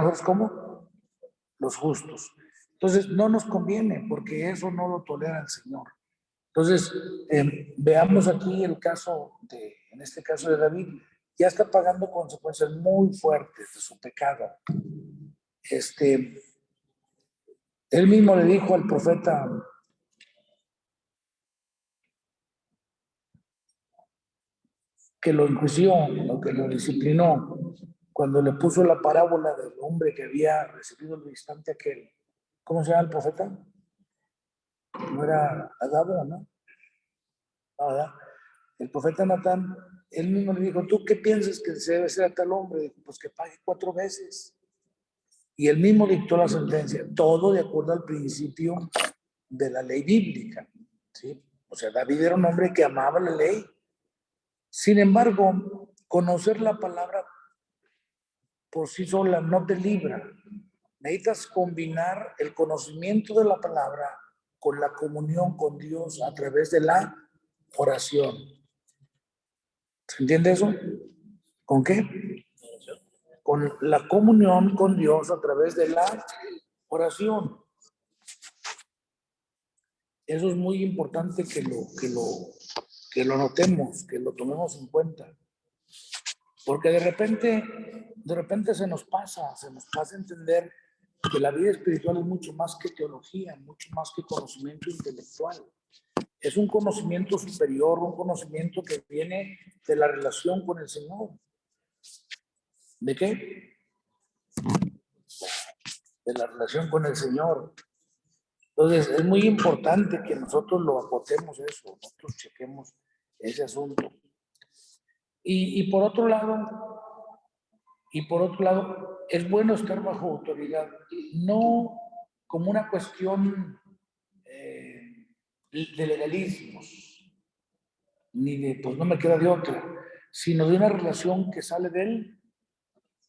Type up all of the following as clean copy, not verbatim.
nosotros como los justos. Entonces, no nos conviene porque eso no lo tolera el Señor. Entonces, veamos aquí el caso en este caso de David, ya está pagando consecuencias muy fuertes de su pecado. Él mismo le dijo al profeta que lo enjuició, o que lo disciplinó, cuando le puso la parábola del hombre que había recibido el instante aquel. ¿Cómo se llama el profeta? ¿No era Agabo, no? No, ¿verdad? El profeta Natán, él mismo le dijo, ¿tú qué piensas que se debe hacer a tal hombre? Dijo, pues que pague 4 veces. Y él mismo dictó la sentencia, todo de acuerdo al principio de la ley bíblica, ¿sí? O sea, David era un hombre que amaba la ley. Sin embargo, conocer la palabra por sí sola no te libra. Necesitas combinar el conocimiento de la palabra con la comunión con Dios a través de la oración. ¿Se entiende eso? ¿Con qué? Con la comunión con Dios a través de la oración. Eso es muy importante que lo notemos, que lo tomemos en cuenta. Porque de repente se nos pasa a entender que la vida espiritual es mucho más que teología, mucho más que conocimiento intelectual. Es un conocimiento superior, un conocimiento que viene de la relación con el Señor. ¿De qué? De la relación con el Señor. Entonces, es muy importante que nosotros lo acotemos eso, nosotros chequemos ese asunto. Y por otro lado, es bueno estar bajo autoridad, no como una cuestión de legalismos, ni de, pues no me queda de otra, sino de una relación que sale del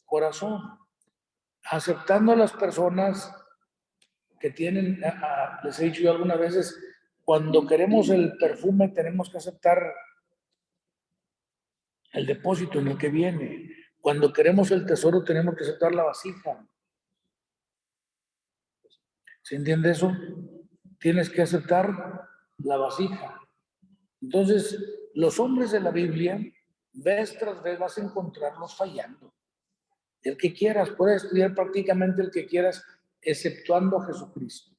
corazón, aceptando a las personas que tienen, les he dicho yo algunas veces, cuando queremos el perfume tenemos que aceptar el depósito en el que viene. Cuando queremos el tesoro tenemos que aceptar la vasija. ¿Se entiende eso? Tienes que aceptar la vasija. Entonces, los hombres de la Biblia, vez tras vez vas a encontrarlos fallando. El que quieras, puedes estudiar prácticamente el que quieras, exceptuando a Jesucristo.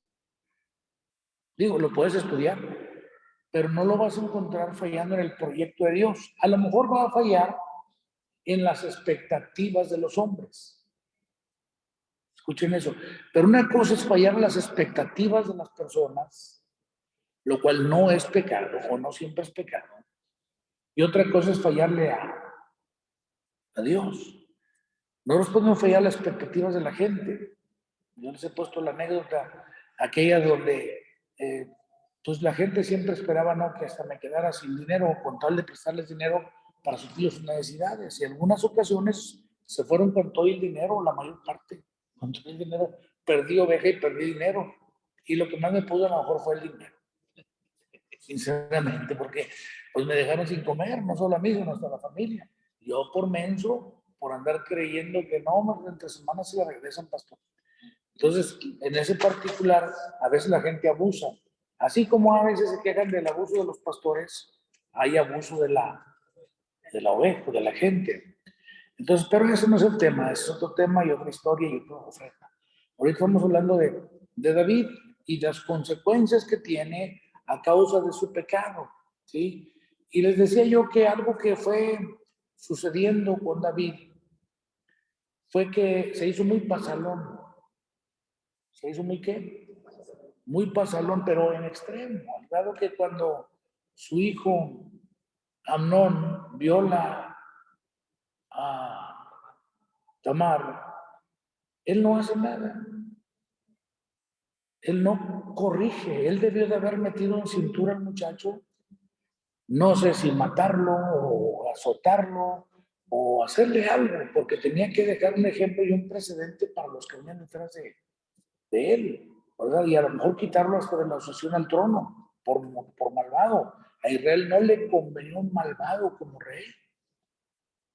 Digo, lo puedes estudiar, pero no lo vas a encontrar fallando en el proyecto de Dios. A lo mejor va a fallar en las expectativas de los hombres. Escuchen eso. Pero una cosa es fallar en las expectativas de las personas, lo cual no es pecado o no siempre es pecado. Y otra cosa es fallarle a Dios. Nosotros podemos fallar las expectativas de la gente. Yo les he puesto la anécdota, aquella donde pues la gente siempre esperaba, ¿no?, que hasta me quedara sin dinero con tal de prestarles dinero para suplir sus necesidades. Y en algunas ocasiones se fueron con todo el dinero, la mayor parte, con todo el dinero. Perdí oveja y perdí dinero. Y lo que más me pudo a lo mejor fue el dinero. Sinceramente, porque pues me dejaron sin comer, no solo a mí, sino hasta a la familia. Yo por menso, por andar creyendo que no, entre semanas se la regresan, pastor. Entonces, en ese particular, a veces la gente abusa. Así como a veces se quejan del abuso de los pastores, hay abuso de la oveja, de la gente. Entonces, pero ese no es el tema, es otro tema y otra historia y otra ofrenda. Ahorita estamos hablando de David y las consecuencias que tiene a causa de su pecado, ¿sí? Y les decía yo que algo que fue sucediendo con David fue que se hizo muy pasalón. ¿Se hizo muy qué? Muy pasalón, pero en extremo. Al grado que cuando su hijo Amnón viola a Tamar, él no hace nada. Él no corrige. Él debió de haber metido en cintura al muchacho. No sé si matarlo o azotarlo o hacerle algo, porque tenía que dejar un ejemplo y un precedente para los que venían detrás de él, ¿verdad? Y a lo mejor quitarlo hasta de la sucesión al trono por malvado. A Israel no le convenió un malvado como rey,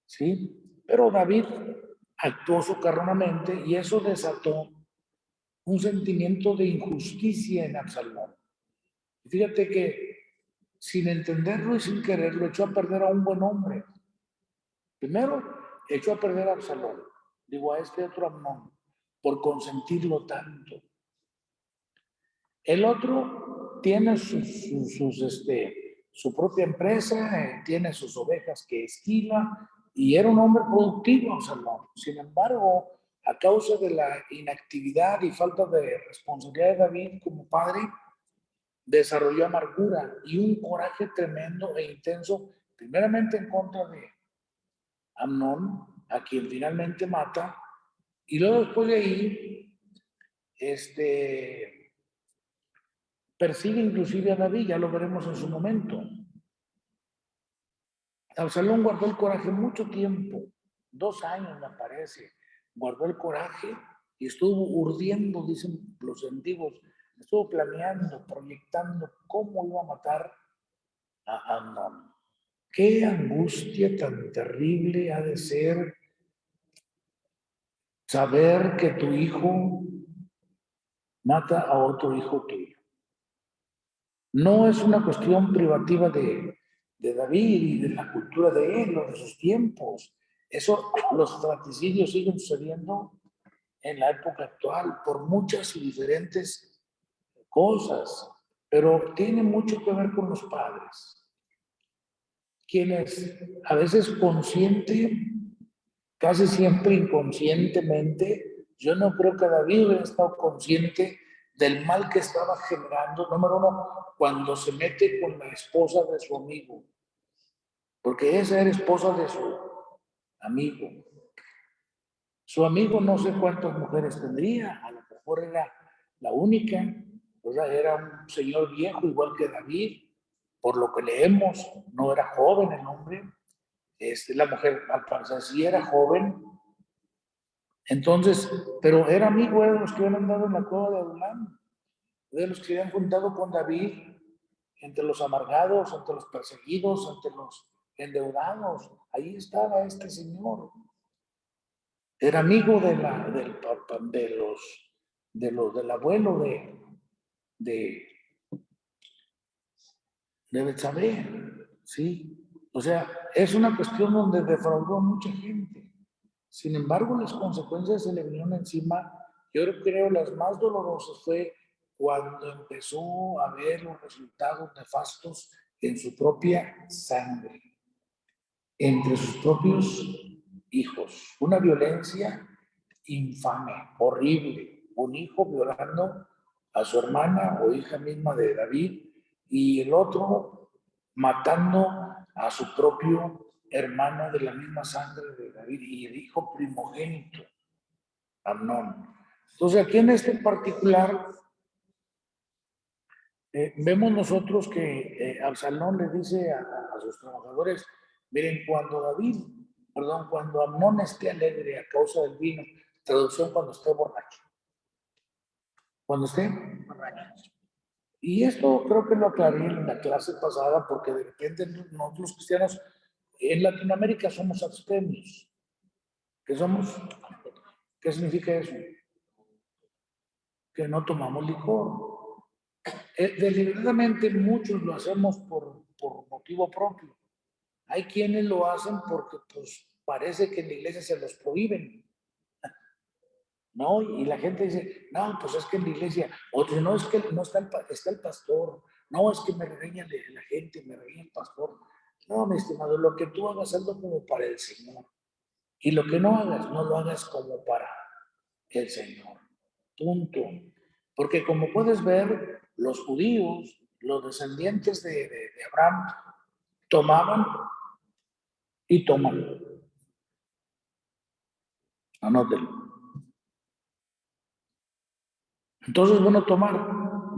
¿sí? Pero David actuó socarronamente y eso desató un sentimiento de injusticia en Absalón. Fíjate que sin entenderlo y sin quererlo echó a perder a un buen hombre. Primero, echó a perder a Absalón, digo a este otro Amnón, por consentirlo tanto. El otro tiene su propia empresa, tiene sus ovejas que esquila y era un hombre productivo, Absalón. Sin embargo, a causa de la inactividad y falta de responsabilidad de David como padre, desarrolló amargura y un coraje tremendo e intenso, primeramente en contra de Amnón, a quien finalmente mata, y luego después de ahí, persigue inclusive a David, ya lo veremos en su momento. Absalón guardó el coraje mucho tiempo, 2 años me parece, guardó el coraje y estuvo urdiendo, dicen los antiguos, estuvo planeando, proyectando cómo iba a matar a Amnón. Qué angustia tan terrible ha de ser saber que tu hijo mata a otro hijo tuyo. No es una cuestión privativa de David y de la cultura de él o de sus tiempos. Eso, los fratricidios siguen sucediendo en la época actual por muchas y diferentes cosas, pero tiene mucho que ver con los padres, quienes a veces consciente, casi siempre inconscientemente, yo no creo que David hubiera estado consciente del mal que estaba generando, número uno, cuando se mete con la esposa de su amigo, porque esa era esposa de su amigo. Su amigo no sé cuántas mujeres tendría, a lo mejor era la única, ¿verdad? Era un señor viejo igual que David, por lo que leemos, no era joven el hombre, la mujer al parecer sí era joven, entonces, pero era amigo de los que habían andado en la cueva de Adulán, de los que se habían juntado con David, entre los amargados, entre los perseguidos, entre los endeudados. Ahí estaba este señor. Era amigo del papá, del abuelo de, de Betsabé, ¿sí? O sea, es una cuestión donde defraudó a mucha gente. Sin embargo, las consecuencias se le vinieron encima. Yo creo las más dolorosas fue cuando empezó a ver los resultados nefastos en su propia sangre, entre sus propios hijos. Una violencia infame, horrible. Un hijo violando a su hermana o hija misma de David y el otro matando a su propio hermano de la misma sangre de David y el hijo primogénito, Amnón. Entonces aquí en este particular vemos nosotros que Absalón le dice a sus trabajadores, miren, cuando Amnón esté alegre a causa del vino, traducción cuando esté borracho, cuando esté borracho. Y esto creo que lo aclaré en la clase pasada porque de repente nosotros los cristianos en Latinoamérica somos abstemios. ¿Qué somos? ¿Qué significa eso? Que no tomamos licor. Deliberadamente muchos lo hacemos por motivo propio. Hay quienes lo hacen porque pues parece que en la iglesia se los prohíben, ¿no? Y la gente dice, no, pues es que en la iglesia, otros no, es que no está está el pastor, no, es que me regaña la gente, me regaña el pastor. No, mi estimado, lo que tú hagas, hazlo como para el Señor. Y lo que no hagas, no lo hagas como para el Señor. Punto. Porque como puedes ver, los judíos, los descendientes de Abraham, tomaban y toman. Anótelo. Entonces, bueno, tomar.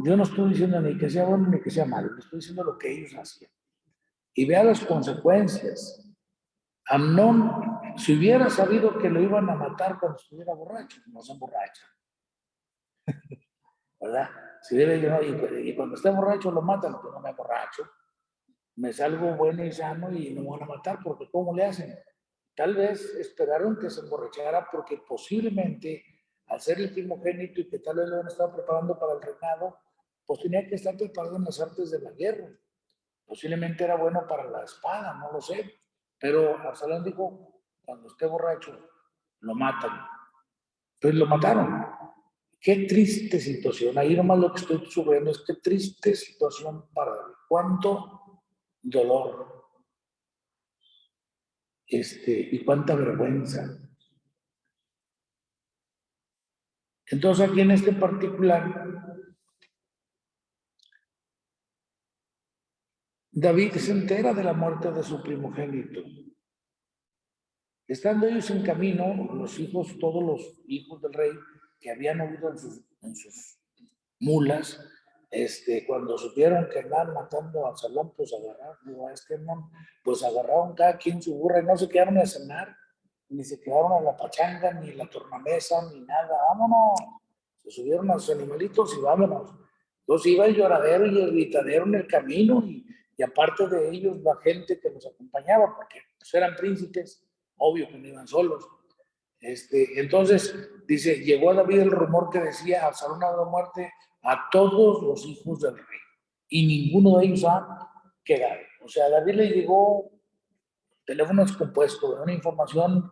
Yo no estoy diciendo ni que sea bueno ni que sea malo, estoy diciendo lo que ellos hacían. Y vea las consecuencias. Amnón, si hubiera sabido que lo iban a matar cuando estuviera borracho, no se emborracha, ¿verdad? Si hubiera dicho, y cuando esté borracho lo matan, pues no me borracho, me salgo bueno y sano y no me van a matar, porque ¿cómo le hacen? Tal vez esperaron que se emborrachara porque posiblemente al ser el primogénito y que tal vez lo habían estado preparando para el reinado, pues tenía que estar preparado en las artes de la guerra. Posiblemente era bueno para la espada, no lo sé. Pero Absalón dijo, cuando esté borracho, lo matan. Entonces lo mataron. Qué triste situación. Ahí nomás lo que estoy subiendo es qué triste situación para David. Cuánto dolor. Y cuánta vergüenza. Entonces aquí en este particular, David se entera de la muerte de su primogénito. Estando ellos en camino, los hijos, todos los hijos del rey que habían huido en sus mulas, cuando supieron que andaban matando a Absalón, pues pues agarraron cada quien su burra y no se quedaron a cenar, ni se quedaron a la pachanga, ni la tornamesa, ni nada. Vámonos. Se subieron a sus animalitos y vámonos. Entonces iba el lloradero y el gritadero en el camino y aparte de ellos la gente que los acompañaba, porque pues, eran príncipes, obvio que no iban solos. Entonces, dice, llegó a David el rumor que decía, Absalón ha dado muerte a todos los hijos del rey, y ninguno de ellos ha quedado. O sea, a David le llegó teléfono descompuesto, una información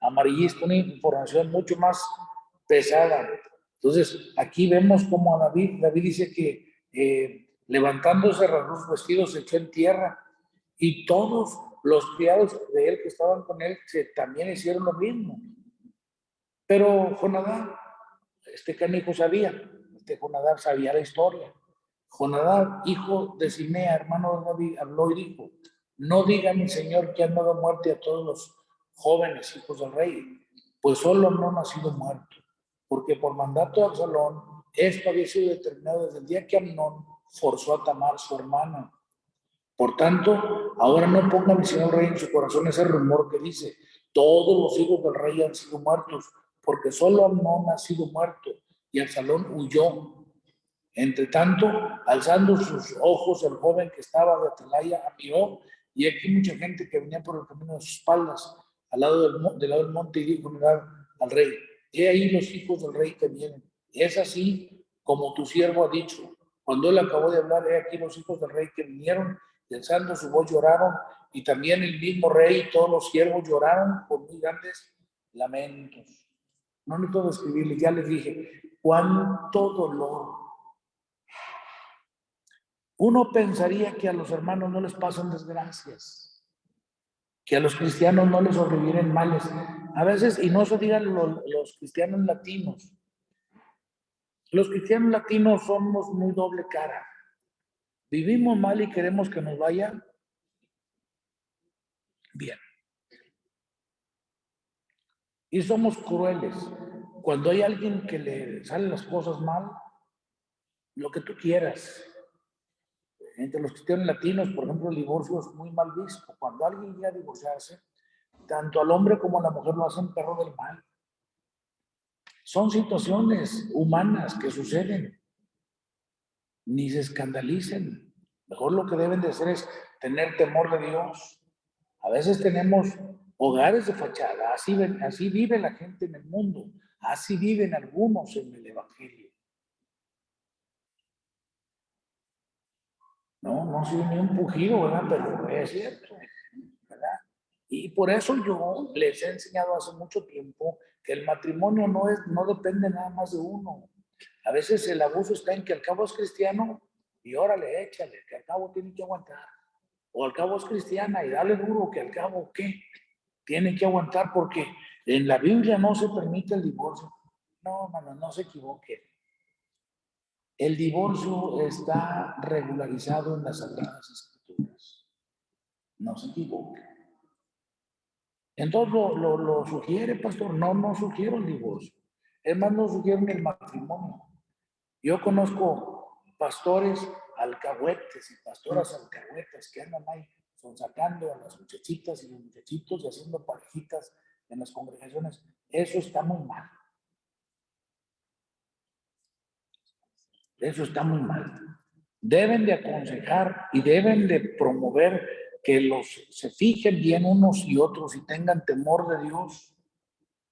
amarillista, una información mucho más pesada. Entonces, aquí vemos como a David dice que levantándose rasgó sus vestidos, se echó en tierra, y todos los criados de él que estaban con él también hicieron lo mismo. Pero Jonadab, canijo sabía, Jonadab sabía la historia. Jonadab, hijo de Simea, hermano de David, habló y dijo, no diga mi señor que han dado muerte a todos los jóvenes hijos del rey, pues solo no ha nacido muerto, porque por mandato de Absalón, esto había sido determinado desde el día que Amnón forzó a Tamar, su hermana. Por tanto, ahora no ponga mi señor rey en su corazón ese rumor que dice, todos los hijos del rey han sido muertos, porque solo Amnón ha sido muerto y Absalón huyó. Entre tanto, alzando sus ojos, el joven que estaba de atalaya miró, y aquí mucha gente que venía por el camino de sus espaldas, al lado del monte, y dijo al rey, he ahí los hijos del rey que vienen. Es así como tu siervo ha dicho. Cuando él acabó de hablar, he aquí los hijos del rey que vinieron, y alzando su voz lloraron, y también el mismo rey y todos los siervos lloraron con muy grandes lamentos. No necesito describirles, ya les dije, cuánto dolor. Uno pensaría que a los hermanos no les pasan desgracias, que a los cristianos no les sobrevienen males. A veces, y no se digan los cristianos latinos, los cristianos latinos somos muy doble cara. Vivimos mal y queremos que nos vaya bien. Y somos crueles. Cuando hay alguien que le salen las cosas mal, lo que tú quieras. Entre los cristianos latinos, por ejemplo, el divorcio es muy mal visto. Cuando alguien llega a divorciarse, tanto al hombre como a la mujer lo hacen perro del mal. Son situaciones humanas que suceden. Ni se escandalicen. Mejor lo que deben de hacer es tener temor de Dios. A veces tenemos hogares de fachada. Así vive la gente en el mundo. Así viven algunos en el Evangelio. No soy ni un pujido, ¿verdad? Pero es cierto, ¿verdad? Y por eso yo les he enseñado hace mucho tiempo que el matrimonio no depende nada más de uno. A veces el abuso está en que al cabo es cristiano y órale, échale, que al cabo tiene que aguantar. O al cabo es cristiana y dale duro, que al cabo, ¿qué? Tiene que aguantar porque en la Biblia no se permite el divorcio. No, mano, no se equivoque. El divorcio está regularizado en las Sagradas Escrituras. No se equivoque. Entonces lo sugiere, pastor. No sugiero el divorcio. Es más, no sugiero ni el matrimonio. Yo conozco pastores alcahuetes y pastoras alcahuetas que andan ahí son sacando a las muchachitas y los muchachitos y haciendo parejitas en las congregaciones. Eso está muy mal. Eso está muy mal. Deben de aconsejar y deben de promover que se fijen bien unos y otros y tengan temor de Dios.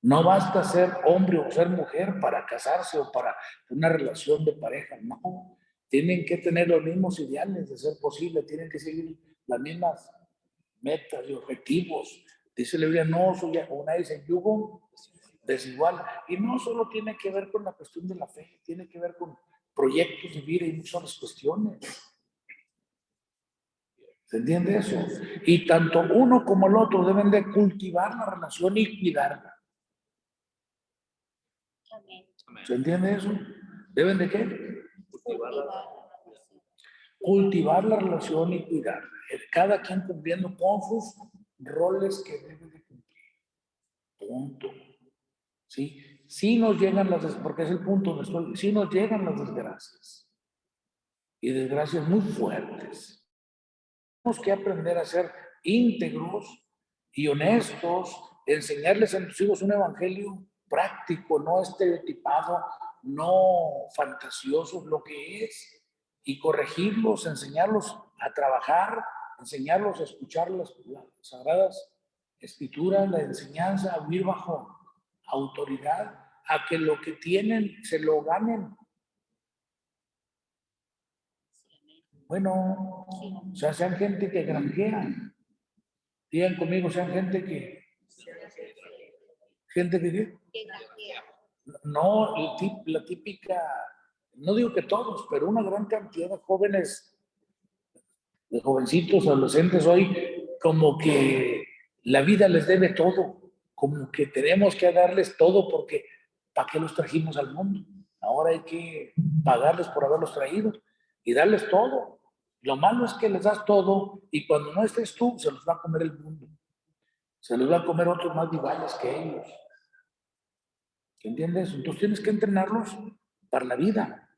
No basta ser hombre o ser mujer para casarse o para una relación de pareja, no. Tienen que tener los mismos ideales de ser posible, tienen que seguir las mismas metas y objetivos. Dice la Biblia, no unáis en yugo desigual. Y no solo tiene que ver con la cuestión de la fe, tiene que ver con proyectos de vida y muchas otras cuestiones. ¿Se entiende eso? Y tanto uno como el otro deben de cultivar la relación y cuidarla. ¿Se entiende eso? ¿Deben de qué? Cultivar la relación y cuidarla. Cada quien cumpliendo con sus roles que debe de cumplir. Punto. ¿Sí? Sí nos llegan porque es el punto donde estoy, sí nos llegan las desgracias. Y desgracias muy fuertes. Tenemos que aprender a ser íntegros y honestos, enseñarles a nuestros hijos un evangelio práctico, no estereotipado, no fantasioso, lo que es, y corregirlos, enseñarlos a trabajar, enseñarlos a escuchar las sagradas escrituras, la enseñanza, a vivir bajo autoridad, a que lo que tienen se lo ganen. Bueno, o sea, sean gente que granjean. Digan conmigo, sean gente que... ¿Gente que qué? No, la típica, no digo que todos, pero una gran cantidad de jóvenes, de jovencitos, adolescentes hoy, como que la vida les debe todo, como que tenemos que darles todo porque ¿para qué los trajimos al mundo? Ahora hay que pagarles por haberlos traído y darles todo. Lo malo es que les das todo y cuando no estés tú, se los va a comer el mundo. Se los va a comer otros más vivales que ellos. ¿Entiendes? Entonces tienes que entrenarlos para la vida.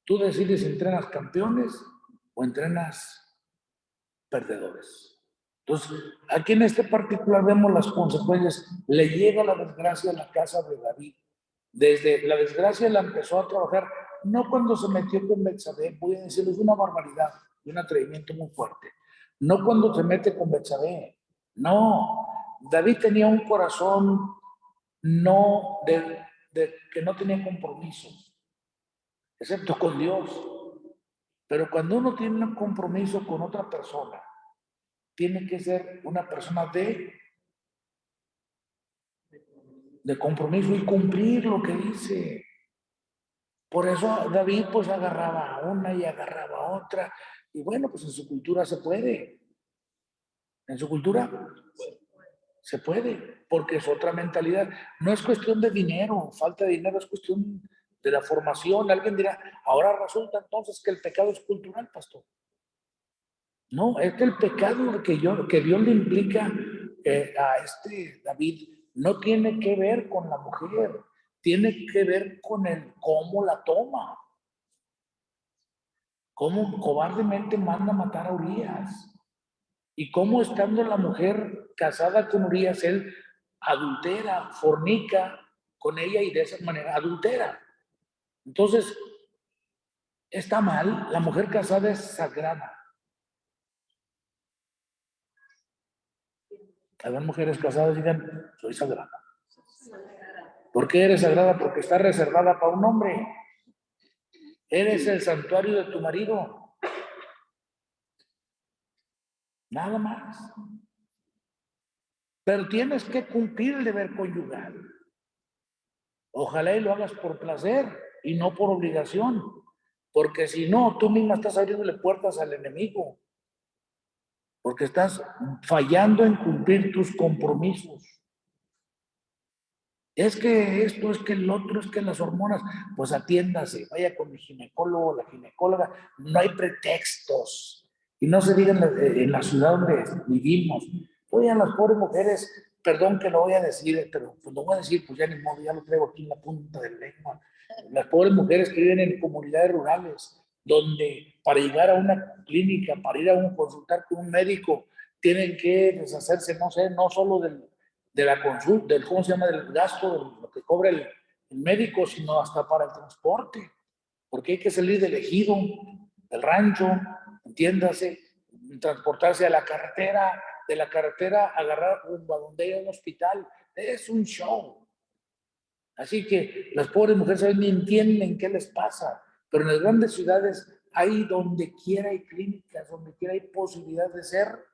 Tú decides si entrenas campeones o entrenas perdedores. Entonces, aquí en este particular vemos las consecuencias. Le llega la desgracia a la casa de David. Desde la desgracia la empezó a trabajar, no cuando se metió con Betsabé, voy a decirles una barbaridad, un atrevimiento muy fuerte. No cuando se mete con Betsabé, no. David tenía un corazón no que no tenía compromiso, excepto con Dios. Pero cuando uno tiene un compromiso con otra persona, tiene que ser una persona de compromiso y cumplir lo que dice. Por eso David pues agarraba a una y agarraba a otra. Y bueno, pues en su cultura se puede. En su cultura se puede, porque es otra mentalidad. No es cuestión de dinero, falta de dinero, es cuestión de la formación. Alguien dirá, ahora resulta entonces que el pecado es cultural, pastor. No, es que el pecado que Dios le implica a David no tiene que ver con la mujer, tiene que ver con el cómo la toma, cómo cobardemente manda matar a Urías y cómo estando la mujer casada con Urías, él adultera, fornica con ella y de esa manera adultera. Entonces, está mal, la mujer casada es sagrada. A ver, mujeres casadas digan, soy sagrada. ¿Por qué eres sagrada? Porque está reservada para un hombre. Eres el santuario de tu marido. Nada más. Pero tienes que cumplir el deber conyugal. Ojalá y lo hagas por placer y no por obligación. Porque si no, tú misma estás abriéndole puertas al enemigo. Porque estás fallando en cumplir tus compromisos. Es que esto, es que el otro, es que las hormonas, pues atiéndase, vaya con el ginecólogo, la ginecóloga, no hay pretextos. Y no se diga en la ciudad donde vivimos. Oigan, las pobres mujeres, perdón que lo voy a decir, pero pues lo voy a decir, pues ya ni modo, ya lo traigo aquí en la punta del lengua. Las pobres mujeres que viven en comunidades rurales, donde para llegar a una clínica, para ir a consultar con un médico, tienen que deshacerse, no sé, no solo de la consulta, del, ¿cómo se llama?, del gasto, de lo que cobra el médico, sino hasta para el transporte, porque hay que salir del ejido, del rancho, entiéndase, transportarse a la carretera, de la carretera agarrar rumbo a donde hay un hospital. Es un show. Así que las pobres mujeres hoy ni entienden qué les pasa, pero en las grandes ciudades hay donde quiera hay clínicas, donde quiera hay posibilidad de ser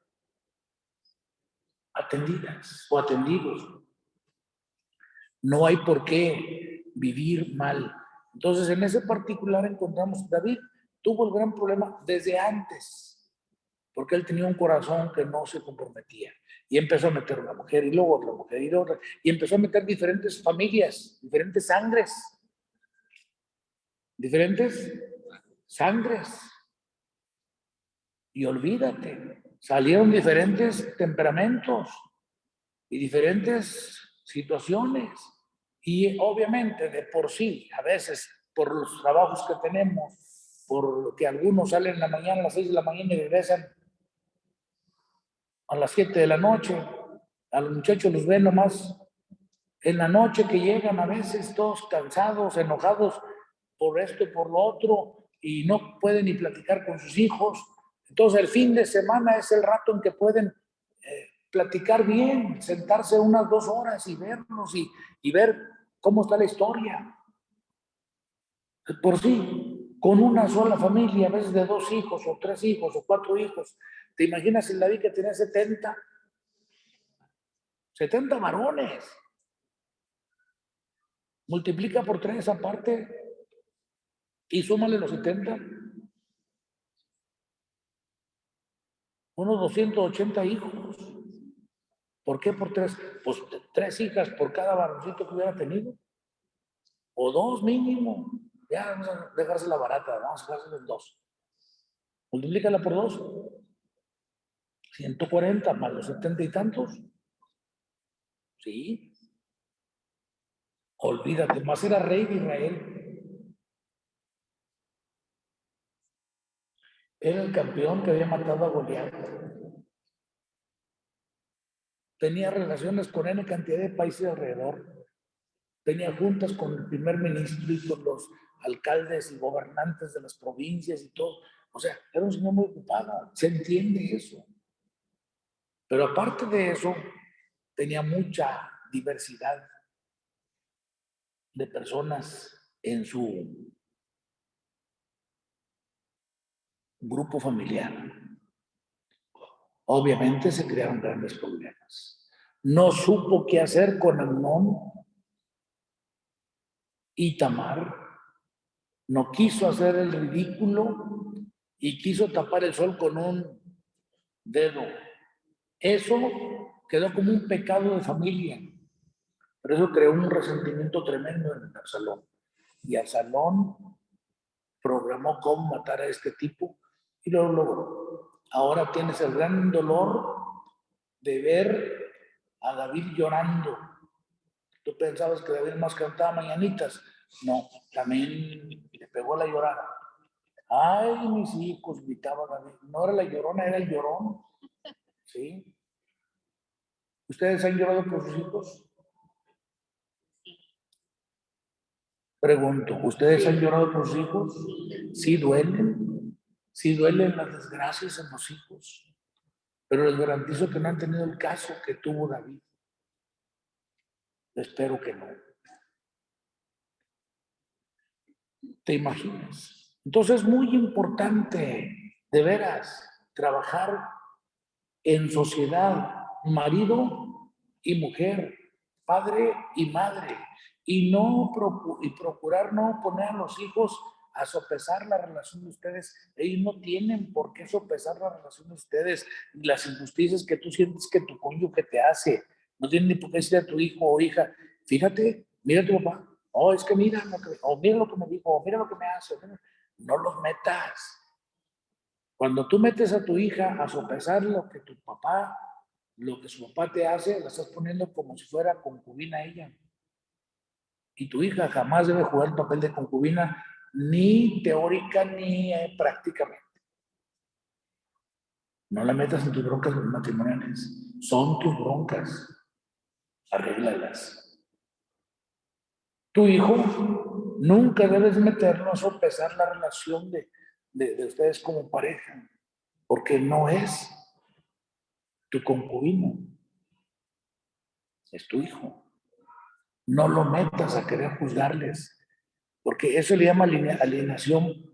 atendidas o atendidos. No hay por qué vivir mal. Entonces, en ese particular encontramos, David tuvo el gran problema desde antes, porque él tenía un corazón que no se comprometía. Y empezó a meter una mujer y luego otra mujer y otra. Y empezó a meter diferentes familias, diferentes sangres. Diferentes sangres. Y olvídate, salieron diferentes temperamentos y diferentes situaciones. Y obviamente de por sí, a veces por los trabajos que tenemos, por que algunos salen en la mañana a las 6 de la mañana y regresan a las 7 de la noche, a los muchachos los ven nomás en la noche que llegan a veces todos cansados, enojados por esto y por lo otro, y no pueden ni platicar con sus hijos. Entonces el fin de semana es el rato en que pueden platicar bien, sentarse unas 2 horas y vernos y ver cómo está la historia. Por sí, con una sola familia, a veces de 2 hijos o 3 hijos o 4 hijos. ¿Te imaginas el David que tenía 70 varones? Multiplica por 3 aparte y súmale los 70. Unos 280 hijos. ¿Por qué por 3? Pues 3 hijas por cada varoncito que hubiera tenido. O 2 mínimo. Ya vamos a dejársela barata, vamos a dejársela en 2. Multiplícala por 2. 140 más los 70 y tantos. Sí. Olvídate, más era rey de Israel. Era el campeón que había matado a Goliat. Tenía relaciones con N cantidad de países alrededor. Tenía juntas con el primer ministro y con los alcaldes y gobernantes de las provincias y todo. O sea, era un señor muy ocupado. Se entiende eso. Pero aparte de eso, tenía mucha diversidad de personas en su grupo familiar. Obviamente se crearon grandes problemas. No supo qué hacer con Amnón y Tamar. No quiso hacer el ridículo y quiso tapar el sol con un dedo. Eso quedó como un pecado de familia. Pero eso creó un resentimiento tremendo en Absalón. Y Absalón programó cómo matar a este tipo y lo logró. Ahora tienes el gran dolor de ver a David llorando. Tú pensabas que David más cantaba mañanitas. No, también le pegó la llorada. Ay, mis hijos, gritaba David. No era la llorona, era el llorón. ¿Sí? ¿Ustedes han llorado por sus hijos? Pregunto, ¿ustedes han llorado por sus hijos? ¿Sí duelen? ¿Sí duelen las desgracias en los hijos? Pero les garantizo que no han tenido el caso que tuvo David. Espero que no. ¿Te imaginas? Entonces es muy importante, de veras, trabajar en sociedad, marido y mujer, padre y madre, y procurar no poner a los hijos a sopesar la relación de ustedes. Ellos no tienen por qué sopesar la relación de ustedes, las injusticias que tú sientes que tu cónyuge te hace. No tienen ni por qué decir a tu hijo o hija, fíjate, mira a tu papá, oh, es que mira lo que, o mira lo que me dijo, o mira lo que me hace. No los metas. Cuando tú metes a tu hija a sopesar lo que tu papá, lo que su papá te hace, la estás poniendo como si fuera concubina ella. Y tu hija jamás debe jugar el papel de concubina, ni teórica ni prácticamente. No la metas en tus broncas matrimoniales. Son tus broncas. Arréglalas. Tu hijo nunca debes meterlo a sopesar la relación de ustedes como pareja. porque no es tu concubino, es tu hijo. No lo metas a querer juzgarles, porque eso le llama alienación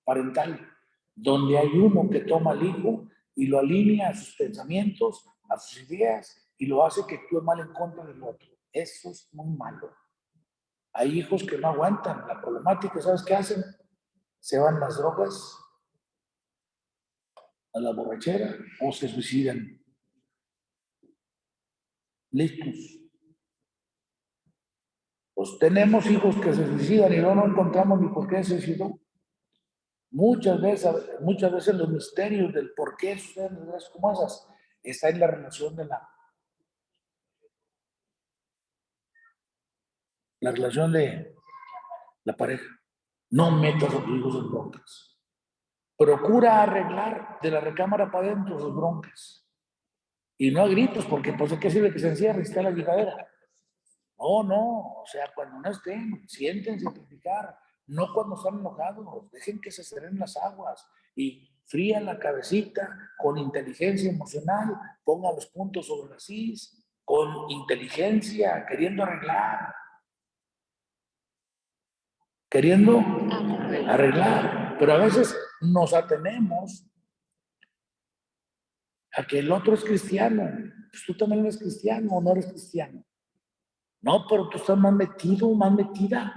parental, donde hay uno que toma al hijo y lo alinea a sus pensamientos, a sus ideas, y lo hace que actúe mal en contra del otro. Eso es muy malo. Hay hijos que no aguantan la problemática, ¿sabes qué hacen? Se van las drogas, a la borrachera o se suicidan. Listos. Pues tenemos hijos que se suicidan y no encontramos ni por qué se suicidó. Muchas veces los misterios del por qué suceden desgracias como esas está en la relación de la relación de la pareja. No metas a tus hijos en broncas. Procura arreglar de la recámara para adentro sus broncas. Y no a gritos, porque pues ¿de qué sirve que se encierre y está la llegadera? No, o sea, cuando no estén, siéntense a platicar, no cuando están enojados, dejen que se serenen las aguas y frían la cabecita con inteligencia emocional, pongan los puntos sobre las is, con inteligencia, queriendo arreglar, pero a veces nos atenemos a que el otro es cristiano, pues tú también eres cristiano o no eres cristiano. No, pero tú estás más metido, más metida.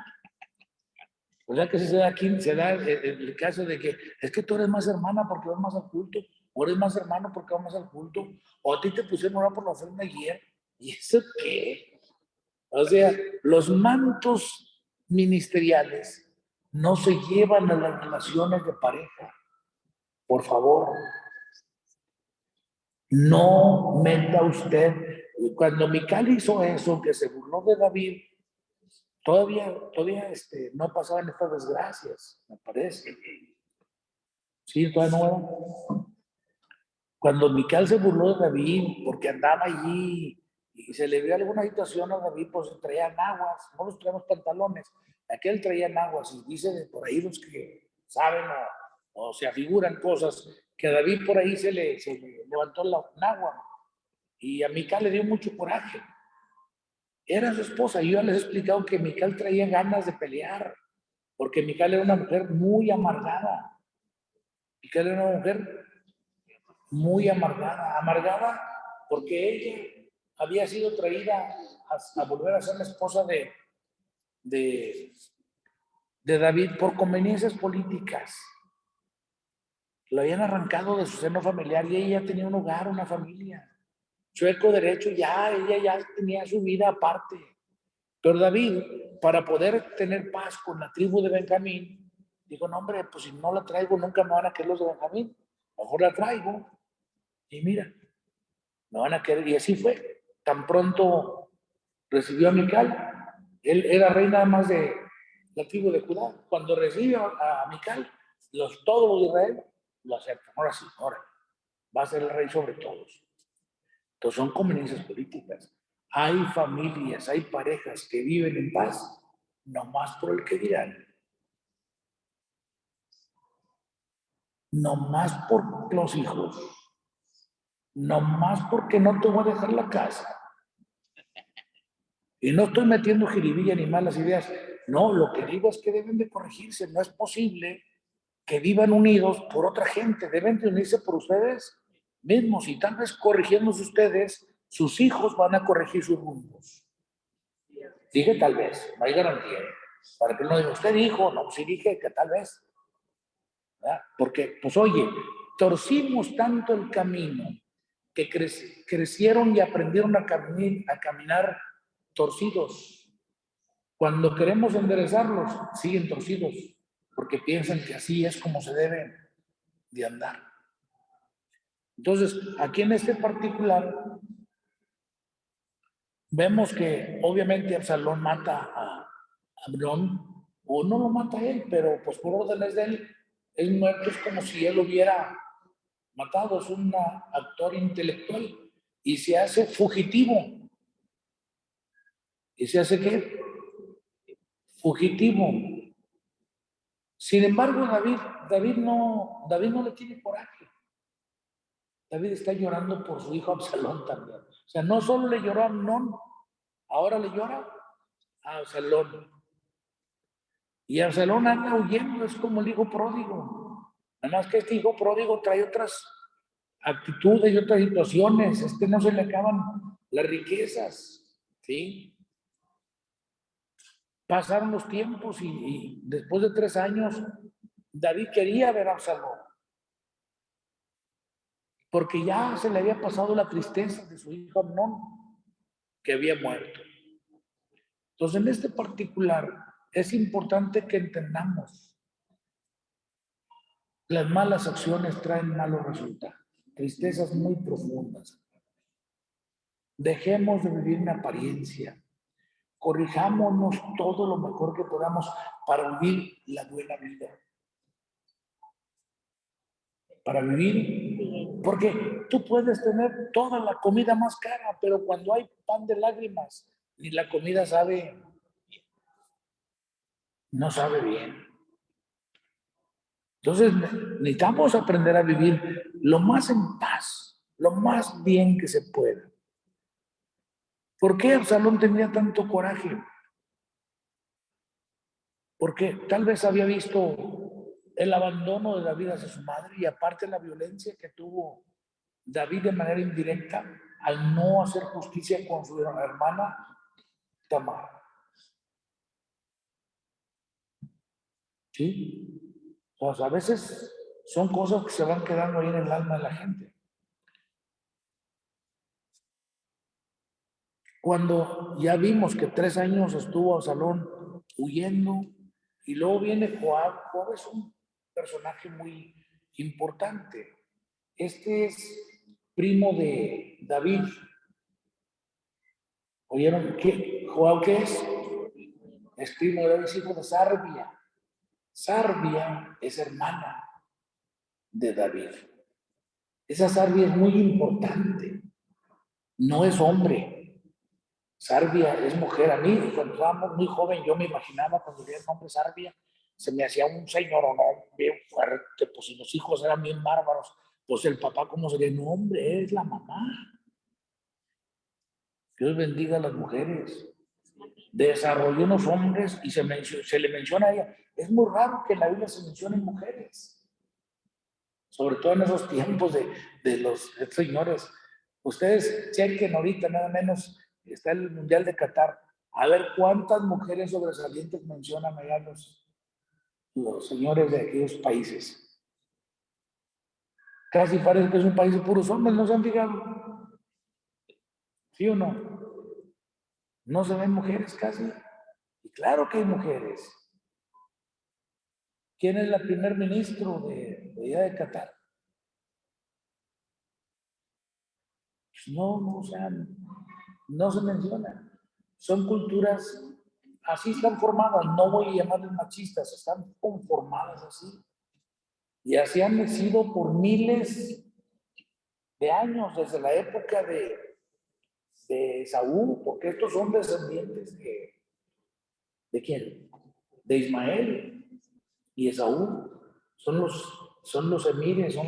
O sea que se da aquí, se da el caso de que es que tú eres más hermana porque vas más al culto, o eres más hermano porque vas más al culto, o a ti te pusieron ahora por la ofrenda ayer. ¿Y eso qué? O sea, los mantos ministeriales no se llevan a las relaciones de pareja. Por favor, no meta usted. Cuando Mical hizo eso, que se burló de David, todavía no pasaban estas desgracias, me parece. Sí, todavía no. Cuando Mical se burló de David porque andaba allí y se le vio alguna situación a David, pues traían aguas, no los traemos pantalones, aquel traía aguas y dice de por ahí los que saben o se afiguran cosas, que a David por ahí se le levantó la agua y a Mical le dio mucho coraje. Era su esposa, yo ya les he explicado que Mical traía ganas de pelear, porque Mical era una mujer muy amargada. Mical era una mujer muy amargada porque ella había sido traída a volver a ser la esposa de, de David por conveniencias políticas. Lo habían arrancado de su seno familiar y ella tenía un hogar, una familia. Chueco derecho, ella ya tenía su vida aparte. Pero David, para poder tener paz con la tribu de Benjamín, dijo, no hombre, pues si no la traigo nunca me van a querer los de Benjamín. Mejor la traigo. Y mira, me van a querer. Y así fue. Tan pronto recibió a Mical, él era rey nada más de la tribu de Judá. Cuando recibió a Mical, todos los de Israel lo aceptan. Ahora sí, ahora va a ser el rey sobre todos. Entonces son conveniencias políticas. Hay familias, hay parejas que viven en paz, no más por el que dirán, no más por los hijos, no más porque no te voy a dejar la casa. Y no estoy metiendo jiribilla ni malas ideas. No, lo que digo es que deben de corregirse. No es posible que vivan unidos por otra gente. Deben de unirse por ustedes mismos. Y tal vez corrigiéndose ustedes, sus hijos van a corregir sus rumbos. Dije tal vez, no hay garantía. Para que no diga, usted dijo, no, sí dije que tal vez. ¿Verdad? Porque, pues oye, torcimos tanto el camino que crecieron y aprendieron a caminar torcidos. Cuando queremos enderezarlos, siguen torcidos, porque piensan que así es como se deben de andar. Entonces, aquí en este particular, vemos que obviamente Absalón mata a Amnón, o no lo mata él, pero pues por órdenes de él, es muerto, es como si él lo hubiera matado, es un actor intelectual, y se hace fugitivo. ¿Y se hace qué? Fugitivo. Sin embargo, David no le tiene coraje. David está llorando por su hijo Absalón también. O sea, no solo le lloró a Amnón, ahora le llora a Absalón. Y Absalón anda huyendo, es como el hijo pródigo. Nada más que este hijo pródigo trae otras actitudes y otras situaciones. No se le acaban las riquezas, ¿sí? Pasaron los tiempos y después de 3 años, David quería ver a Absalón, porque ya se le había pasado la tristeza de su hijo Amnón, que había muerto. Entonces, en este particular, es importante que entendamos, las malas acciones traen malos resultados, tristezas muy profundas. Dejemos de vivir en apariencia, corrijámonos todo lo mejor que podamos para vivir la buena vida. Para vivir, porque tú puedes tener toda la comida más cara, pero cuando hay pan de lágrimas, ni la comida sabe, no sabe bien. Entonces necesitamos aprender a vivir lo más en paz, lo más bien que se pueda. ¿Por qué Absalón tenía tanto coraje? Porque tal vez había visto el abandono de David hacia su madre y aparte la violencia que tuvo David de manera indirecta al no hacer justicia con su hermana Tamar. ¿Sí? O sea, a veces son cosas que se van quedando ahí en el alma de la gente. Cuando ya vimos que 3 años estuvo Absalón huyendo y luego viene Joab. Joab es un personaje muy importante. Este es primo de David. ¿Oyeron qué? ¿Joab qué es? Es primo de David, hijo de Sarbia. Sarbia es hermana de David. Esa Sarbia es muy importante. No es hombre. Sarbia es mujer. A mí, cuando estábamos muy joven, yo me imaginaba cuando veía el nombre Sarbia, se me hacía un señor o no bien fuerte, pues si los hijos eran bien bárbaros, pues el papá, ¿cómo sería? No, hombre, es la mamá. Dios bendiga a las mujeres. Desarrolló unos hombres y se le menciona a ella. Es muy raro que en la Biblia se mencionen mujeres, sobre todo en esos tiempos de los señores. Ustedes chequen ahorita, nada menos, está el Mundial de Qatar. A ver cuántas mujeres sobresalientes mencionan allá los señores de aquellos países. Casi parece que es un país de puros hombres, ¿no se han fijado? ¿Sí o no? No se ven mujeres casi. Y claro que hay mujeres. ¿Quién es la primer ministro de allá de Qatar? Pues no, o sea, no se menciona. Son culturas, así están formadas, no voy a llamarles machistas, están conformadas así. Y así han sido por miles de años, desde la época de Saúl, porque estos son descendientes ¿de quién? De Ismael y Esaú. Son los emires,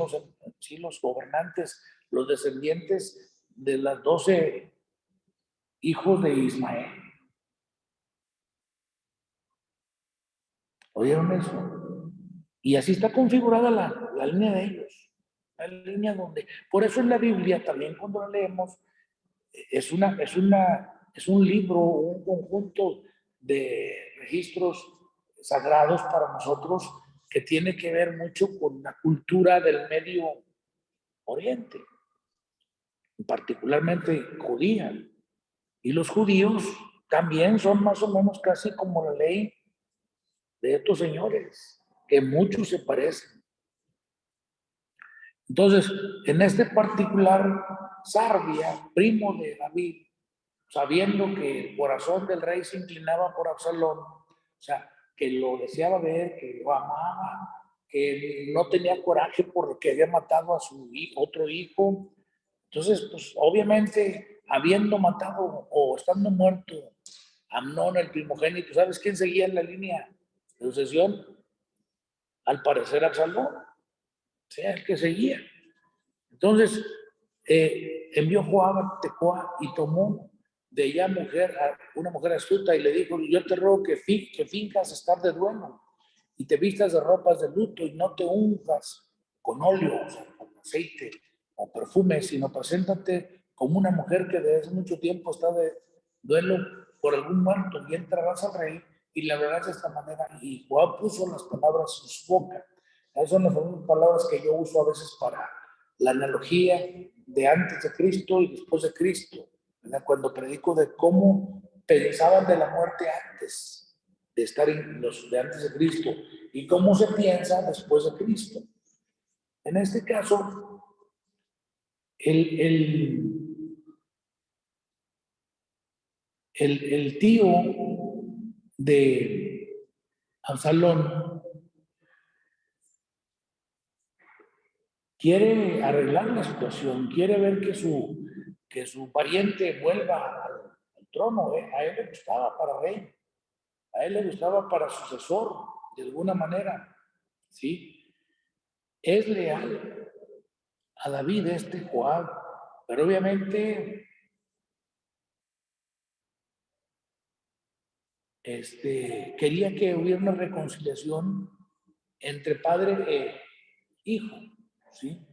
sí, los gobernantes, los descendientes de las 12 hijos de Ismael. ¿Oyeron eso? Y así está configurada la línea de ellos. La línea donde, por eso en la Biblia también cuando la leemos, es un libro, un conjunto de registros sagrados para nosotros que tiene que ver mucho con la cultura del Medio Oriente, particularmente judía. Y los judíos también son más o menos casi como la ley de estos señores, que muchos se parecen. Entonces, en este particular, Sarbia, primo de David, sabiendo que el corazón del rey se inclinaba por Absalón, o sea, que lo deseaba ver, que lo amaba, que no tenía coraje por lo que había matado a su hijo, otro hijo. Entonces, pues obviamente, habiendo matado o estando muerto Amnón, el primogénito, ¿sabes quién seguía en la línea de sucesión? Al parecer Absalón, o sea, el que seguía. Entonces, envió Joab a Tecoa y tomó de ella una mujer astuta y le dijo, yo te ruego que finjas estar de duelo y te vistas de ropas de luto y no te unjas con óleo, o sea, con aceite o perfume, sino preséntate como una mujer que desde hace mucho tiempo está de duelo por algún muerto y entrarás al rey y le hablarás de esta manera. Y Joab puso las palabras en su boca. Esas son las palabras que yo uso a veces para la analogía de antes de Cristo y después de Cristo, ¿verdad? Cuando predico de cómo pensaban de la muerte antes de estar en los de antes de Cristo y cómo se piensa después de Cristo. En este caso, el tío de Absalón quiere arreglar la situación, quiere ver que su pariente vuelva al trono. A él le gustaba para rey, a él le gustaba para sucesor, de alguna manera, ¿sí? Es leal a David Joab, pero obviamente quería que hubiera una reconciliación entre padre e hijo, ¿sí?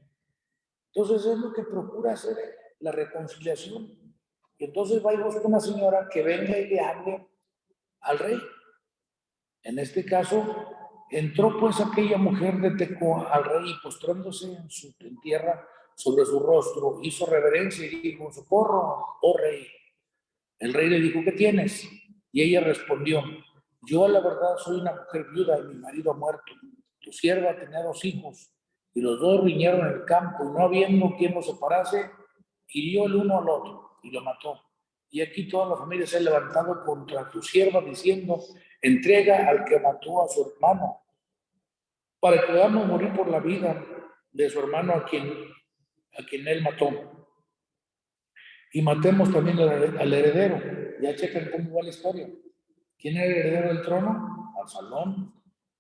Entonces es lo que procura hacer la reconciliación. Y entonces va y busca una señora que venga y le hable al rey. En este caso, entró pues aquella mujer de Tecoa al rey y postrándose en tierra sobre su rostro, hizo reverencia y dijo, socorro, oh rey. El rey le dijo, ¿qué tienes? Y ella respondió, yo la verdad soy una mujer viuda y mi marido ha muerto. Tu sierva tenía 2 hijos y los 2 riñeron en el campo y no habiendo quien los separase, hirió el uno al otro y lo mató. Y aquí toda la familia se ha levantado contra tu sierva diciendo, entrega al que mató a su hermano para que podamos morir por la vida de su hermano a quien él mató. Y matemos también al heredero. Ya chequen cómo va la historia. ¿Quién es el heredero del trono? Absalón.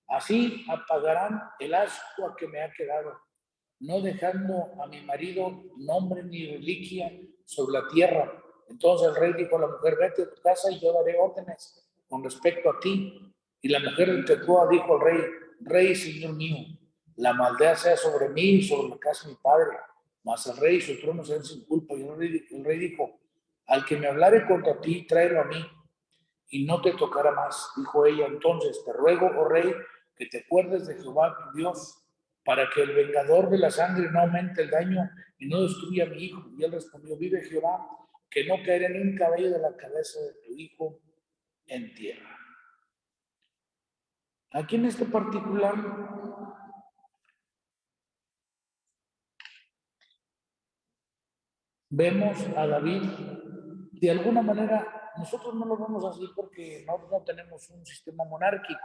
Así apagarán el asco a que me ha quedado, no dejando a mi marido nombre ni reliquia sobre la tierra. Entonces el rey dijo a la mujer, vete a tu casa y yo daré órdenes con respecto a ti. Y la mujer de Tecoa dijo al rey, rey, señor mío, la maldad sea sobre mí y sobre la casa de mi padre, mas el rey y su trono sean sin culpa. Y el rey dijo, al que me hablare contra ti, tráelo a mí y no te tocará más. Dijo ella, entonces te ruego, oh rey, que te acuerdes de Jehová tu Dios, para que el vengador de la sangre no aumente el daño y no destruya a mi hijo. Y él respondió, vive Jehová, que no caerá ni un cabello de la cabeza de tu hijo en tierra. Aquí en este particular vemos a David, de alguna manera, nosotros no lo vemos así porque no tenemos un sistema monárquico.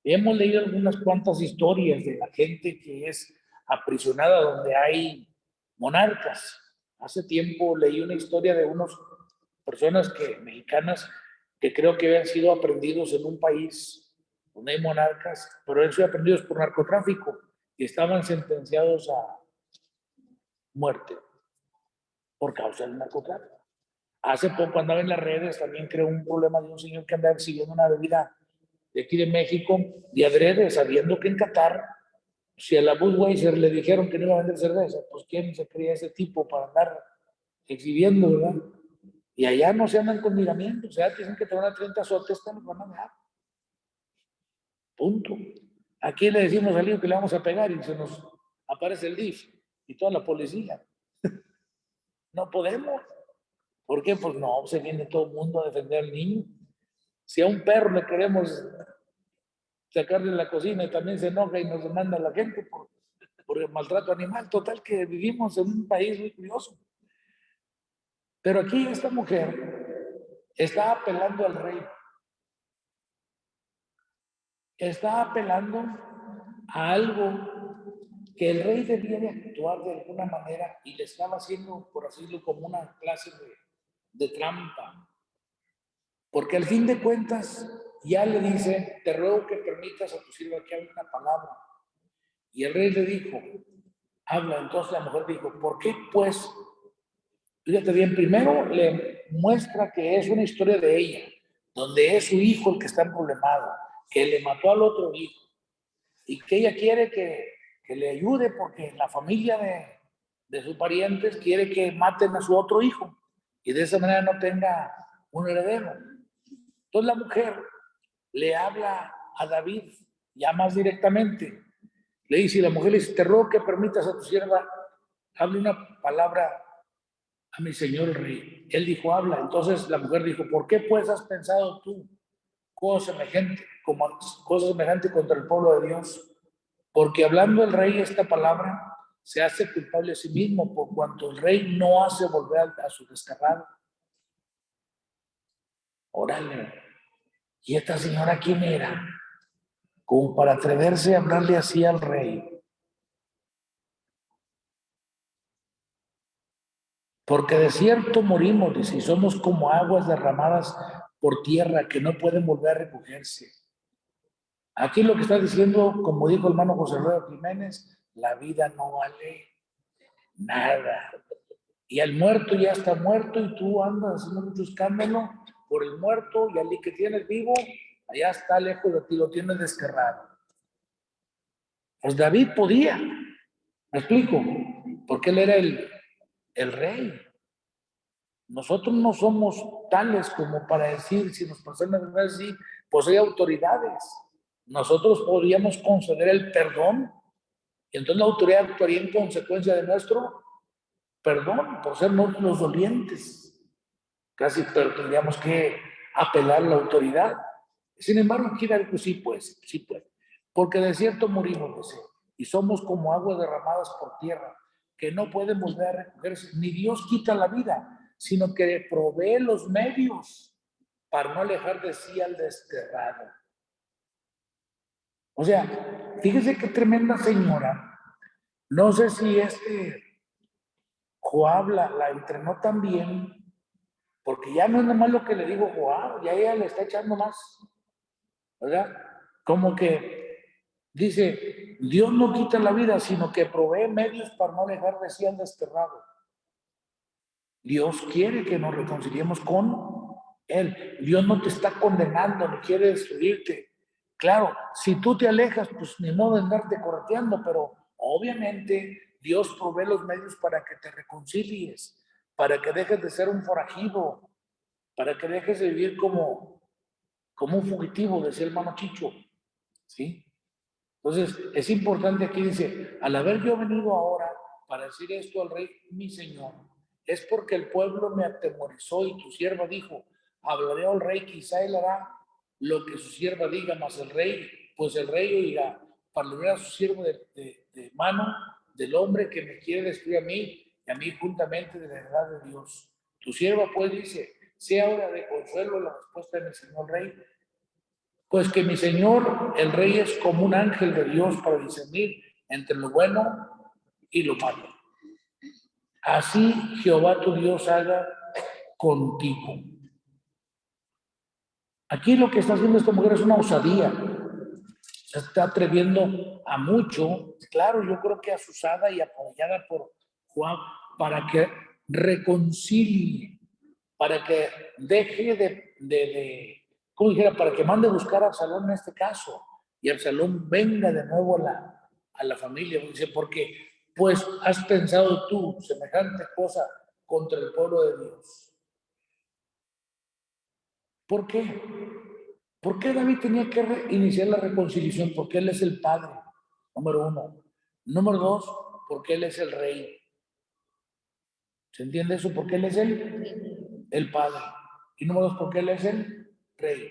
Hemos leído algunas cuantas historias de la gente que es aprisionada donde hay monarcas. Hace tiempo leí una historia de unas personas mexicanas que creo que habían sido aprendidos en un país donde hay monarcas, pero han sido aprendidos por narcotráfico y estaban sentenciados a muerte por causa del narcotráfico. Hace poco andaba en las redes, también creó un problema de un señor que andaba exhibiendo una bebida de aquí de México, de adrede, sabiendo que en Qatar, si a la Budweiser le dijeron que no iba a vender cerveza, pues ¿quién se creía ese tipo para andar exhibiendo, verdad? Y allá no se andan con miramientos, o sea, dicen que te van a 30 azotes, te los van a dar. Punto. Aquí le decimos al hijo que le vamos a pegar y se nos aparece el DIF y toda la policía. No podemos. ¿Por qué? Pues no, se viene todo el mundo a defender al niño. Si a un perro le queremos sacarle la cocina y también se enoja y nos demanda a la gente por el maltrato animal. Total que vivimos en un país muy curioso. Pero aquí esta mujer está apelando al rey. Está apelando a algo que el rey debía de actuar de alguna manera y le estaba haciendo, por así decirlo, como una clase de trampa. Porque al fin de cuentas ya le dice, te ruego que permitas a tu sierva que hable una palabra. Y el rey le dijo, habla. Entonces la mujer dijo, ¿por qué pues? Fíjate bien, primero le muestra que es una historia de ella, donde es su hijo el que está problemado, que le mató al otro hijo y que ella quiere que le ayude porque la familia de sus parientes quiere que maten a su otro hijo y de esa manera no tenga un heredero. Entonces la mujer le habla a David ya más directamente. Le dice, y la mujer le dice, te ruego que permitas a tu sierva hable una palabra a mi señor el rey. Él dijo, habla. Entonces la mujer dijo, ¿por qué pues has pensado tú cosa semejante contra el pueblo de Dios? Porque hablando el rey esta palabra, se hace culpable a sí mismo, por cuanto el rey no hace volver a su desterrado. Órale. ¿Y esta señora quién era? Como para atreverse a hablarle así al rey. Porque de cierto morimos, dice, y somos como aguas derramadas por tierra que no pueden volver a recogerse. Aquí lo que está diciendo, como dijo el hermano José Alfredo Jiménez, la vida no vale nada. Y el muerto ya está muerto y tú andas haciendo mucho escándalo por el muerto y al que tienes vivo, allá está lejos de ti, lo tienes desterrado. Pues David podía, me explico, porque él era el rey. Nosotros no somos tales como para decir, si nos pasan así, pues hay autoridades. Nosotros podríamos conceder el perdón y entonces la autoridad actuaría en consecuencia de nuestro perdón por ser nosotros los dolientes. Casi, pero tendríamos que apelar a la autoridad. Sin embargo, aquí David, pues sí pues. Porque de cierto morimos, dice, y somos como aguas derramadas por tierra, que no pueden volver a recogerse. Ni Dios quita la vida, sino que provee los medios para no alejar de sí al desterrado. O sea, fíjese qué tremenda señora. No sé si Joab la entrenó tan bien, porque ya no es nomás lo que le digo Joab, ya ella le está echando más, ¿verdad? Como que dice, Dios no quita la vida, sino que provee medios para no dejar de sí al desterrado. Dios quiere que nos reconciliemos con Él. Dios no te está condenando, ni quiere destruirte. Claro, si tú te alejas, pues ni modo de andarte correteando, pero obviamente Dios provee los medios para que te reconcilies, para que dejes de ser un forajido, para que dejes de vivir como un fugitivo, decía el hermano Chicho, ¿sí? Entonces, es importante aquí, dice, al haber yo venido ahora para decir esto al rey, mi señor, es porque el pueblo me atemorizó y tu sierva dijo, hablaré al rey, quizá él hará lo que su sierva diga, mas el rey, pues el rey oirá, para librar a su siervo de mano del hombre que me quiere destruir a mí y a mí juntamente de la verdad de Dios. Tu sierva pues dice, sea hora de consuelo la respuesta de mi señor rey, pues que mi señor, el rey, es como un ángel de Dios para discernir entre lo bueno y lo malo. Así Jehová tu Dios haga contigo. Aquí lo que está haciendo esta mujer es una osadía. Se está atreviendo a mucho. Claro, yo creo que asusada y apoyada por Juan para que reconcilie, para que deje ¿cómo dijera? Para que mande a buscar a Absalón en este caso y Absalón venga de nuevo a la familia. Dice, porque pues has pensado tú semejante cosa contra el pueblo de Dios. ¿Por qué? ¿Por qué David tenía que iniciar la reconciliación? Porque él es el padre, número uno. Número dos, porque él es el rey. ¿Se entiende eso? Porque él es el padre. Y número dos, porque él es el rey.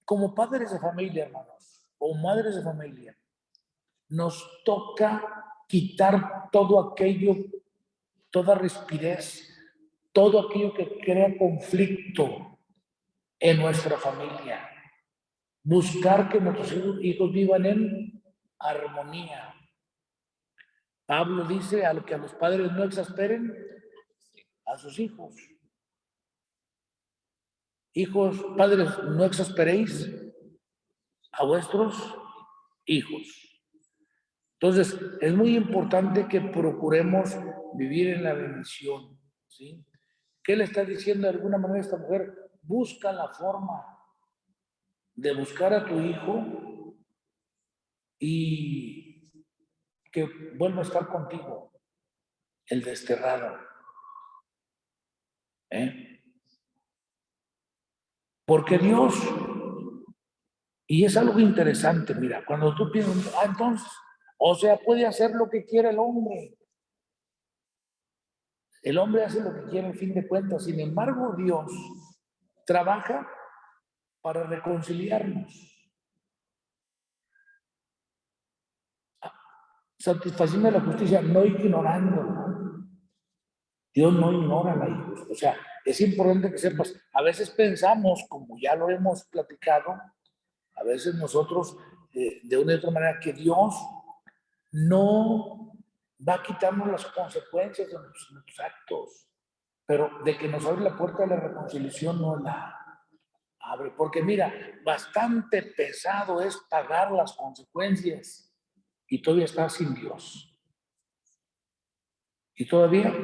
Como padres de familia, hermanos, o madres de familia, nos toca quitar todo aquello, toda rispidez, todo aquello que crea conflicto en nuestra familia. Buscar que nuestros hijos vivan en armonía. Pablo dice que a los padres no exasperen a sus hijos. Hijos, padres, no exasperéis a vuestros hijos. Entonces, es muy importante que procuremos vivir en la bendición, ¿sí? ¿Qué le está diciendo de alguna manera esta mujer? Busca la forma de buscar a tu hijo y que vuelva a estar contigo, el desterrado. ¿Eh? Porque Dios, y es algo interesante, mira, cuando tú piensas, entonces, o sea, puede hacer lo que quiera el hombre. El hombre hace lo que quiere, en fin de cuentas. Sin embargo, Dios trabaja para reconciliarnos, satisfaciendo la justicia, no ignorándola. Dios no ignora la injusticia. O sea, es importante que sepas, a veces pensamos, como ya lo hemos platicado, a veces nosotros, de una u otra manera, que Dios no va a quitarnos las consecuencias de nuestros actos, pero de que nos abre la puerta de la reconciliación, no la abre. Porque mira, bastante pesado es pagar las consecuencias y todavía estás sin Dios. Y todavía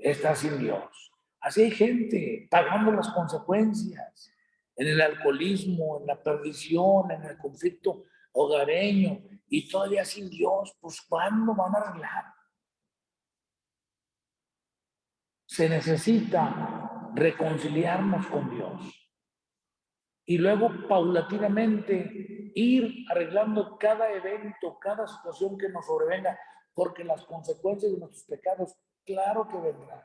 estás sin Dios. Así hay gente pagando las consecuencias en el alcoholismo, en la perdición, en el conflicto hogareño y todavía sin Dios. Pues ¿cuándo van a arreglar? Se necesita reconciliarnos con Dios y luego paulatinamente ir arreglando cada evento, cada situación que nos sobrevenga, porque las consecuencias de nuestros pecados, claro que vendrán.